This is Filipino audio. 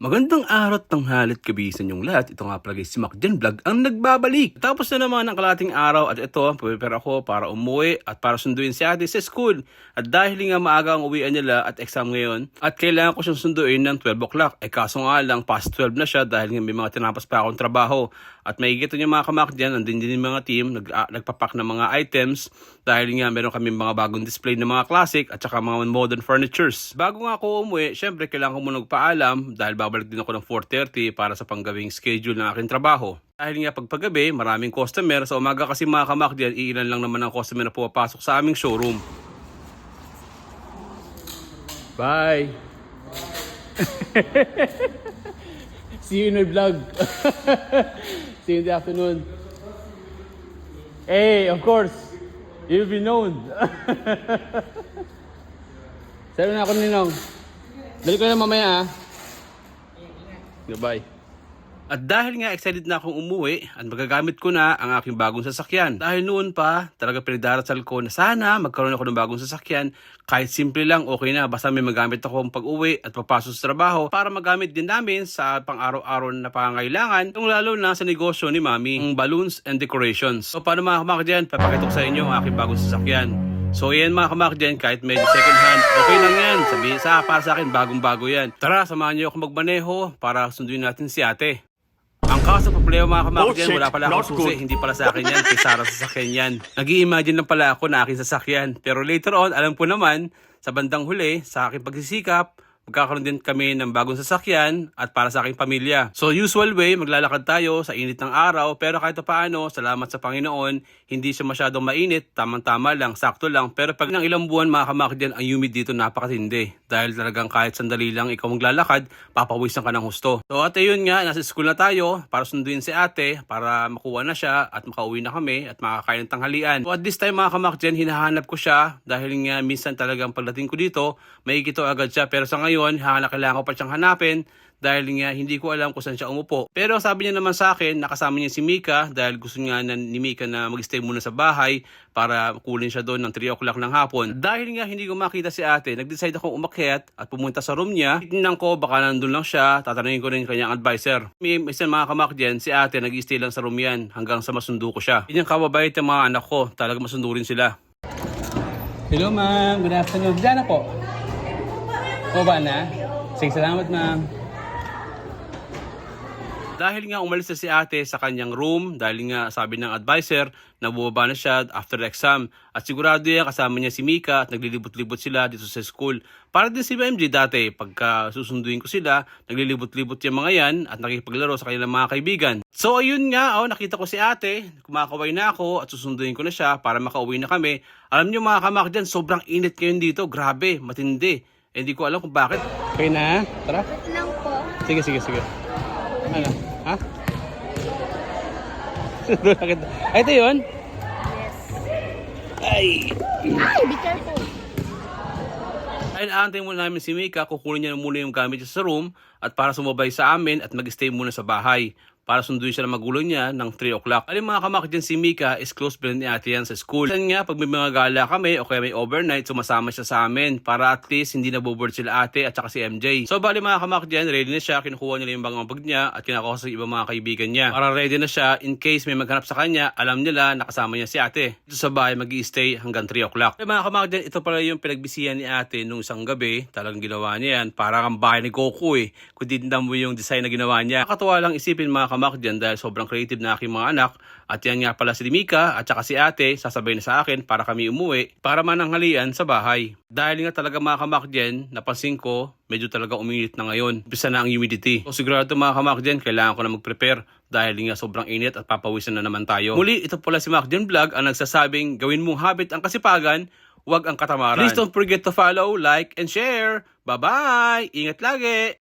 Magandang araw at tanghalit kabisan yung lahat. Ito nga pala guys, si Macjan Vlog ang nagbabalik. Tapos na naman ang kalating araw at ito, prepare ako para umuwi at para sunduin si ate sa school. At dahil nga maaga ang uwian nila at exam ngayon, at kailangan ko siyang sunduin ng 12 o'clock. Kaso nga lang, past 12 na siya dahil nga may mga tinapas pa akong trabaho. At makikita niyo mga kamakjan, andin din yung mga team, nagpapak ng mga items dahil nga meron kami mga bagong display ng mga classic at saka mga modern furnitures. Bago nga ako umuwi, syempre kailangan ko muna magpaalam dahil babalik din ako ng 4:30 para sa panggawing schedule ng aking trabaho. Dahil nga pagpagabi, maraming customer. Sa umaga kasi mga kamakjan, iilan lang naman ang customer na pumapasok sa aming showroom. Bye! See you in my vlog. See you in the afternoon. Hey, of course, you'll be known. Sa'yo na ako ninong. Balik ko na mamaya Goodbye. At dahil nga excited na akong umuwi at magagamit ko na ang aking bagong sasakyan. Dahil noon pa, talaga pinagdarasal ko na sana magkaroon ako ng bagong sasakyan. Kahit simple lang, okay na. Basta may magamit ako pag-uwi at papasok sa trabaho para magamit din namin sa pang-araw-araw na pangangailangan. Yung lalo na sa negosyo ni Mami, ang balloons and decorations. So paano mga kamakdyan, papakita ko sa inyo ang aking bagong sasakyan. So yan mga kamakdyan, kahit medyo second hand, okay lang yan. Para sa akin, bagong-bago yan. Tara, samahan niyo ako magmaneho para sunduin natin si ate. Ang kaso sa problema mga kamakdyan, wala pala akong susi, hindi pala sa akin yan, kay Sarah sasakyan yan. Nag-i-imagine lang pala ako na aking sasakyan. Pero later on, alam ko naman, sa bandang huli, sa aking pagsisikap, magkakaroon din kami ng bagong sasakyan at para sa aking pamilya. So usual way, maglalakad tayo sa init ng araw pero kahit paano, salamat sa Panginoon, hindi siya masyadong mainit, tamang-tama lang, sakto lang. Pero pag ng ilang buwan mga kamakdyan, ang humid dito napakatindi. Dahil talagang kahit sandali lang ikaw maglalakad, papawisan ka ng husto. So at ayun nga, nasa school na tayo para sunduin si ate, para makuha na siya at makauwi na kami at makakain ng tanghalian. So at this time mga kamakdyan, hinahanap ko siya dahil nga minsan talagang pagdating ko dito, makikita agad siya pero sa ngayon, kailangan ko pa siyang hanapin dahil nga hindi ko alam kung saan siya umupo. Pero sabi niya naman sa akin, nakasama niya si Mika dahil gusto nga ni Mika na mag-stay muna sa bahay para kulin siya doon ng 3 o'clock ng hapon. Dahil nga hindi ko makita si ate, nag-decide akong umakyat at pumunta sa room niya. Tignan ko, baka nandun lang siya, tatanungin ko rin kanyang advisor. May isang mga kamakdyan, si ate nag-stay lang sa room yan hanggang sa masundo ko siya. Yun yung kababait ng mga anak ko, talaga masundo rin sila. Hello ma'am, good afternoon. Diyan ako. O ba na? Sige, salamat ma'am. Dahil nga umalis na si ate sa kanyang room, dahil nga sabi ng advisor na bumaba na siya after exam. At sigurado yan kasama niya si Mika at naglilibot-libot sila dito sa school. Para din si MJ dati, pagka susunduin ko sila, naglilibot-libot yung mga yan at nakikipaglaro sa kanilang mga kaibigan. So ayun nga, nakita ko si ate, kumakaway na ako at susunduin ko na siya para makauwi na kami. Alam niyo mga kamakdyan, sobrang init ngayon dito, grabe, matindi. Hindi ko alam kung bakit. Okay na? Tara. Lang po. Sige. Ano? Ha? Ay, ito yun? Yes. Ay, Be careful. ay naantay muna namin si Mika, kukunin niya muna yung gamit niya sa room at para sumabay sa amin at mag-stay muna sa bahay. Para sunduin siya ng magulang niya ng 3 o'clock. Alam mga kamakdyan, si Mika is close friend ni ate yan sa school. Kasi nga, pag may mga gala kami o kaya may overnight, sumasama siya sa amin para at least hindi naboboard sila ate at saka si MJ. So bali mga kamakdyan, ready na siya, kinukuha nila yung mga bag niya at kinakuha sa ibang mga kaibigan niya. Para ready na siya in case may maghanap sa kanya, alam nila nakasama niya si ate. Dito sa bahay mag-i-stay hanggang 3 o'clock. Mga kamakdyan, ito pala yung pinagbisihan ni ate nung isang gabi. Talagang ginawa niya yan. Parang ang bahay ni Goku kung titindan mo yung design na ginawa niya. Nakakatuwa lang isipin mga kamakdyan dahil sobrang creative na aking mga anak. At yan nga pala si Mika at saka si ate sasabay na sa akin para kami umuwi para mananghalian sa bahay. Dahil nga talaga mga kamakdyan, napansin ko medyo talaga uminit na ngayon. Bisa na ang humidity. So sigurado mga kamakdyan, kailangan ko na mag-prepare dahil nga sobrang init at papawisan na naman tayo. Muli, ito pala si Macjan Vlog ang nagsasabing gawin mong habit ang kasipagan, huwag ang katamaran. Please don't forget to follow, like, and share. Bye-bye! Ingat lagi!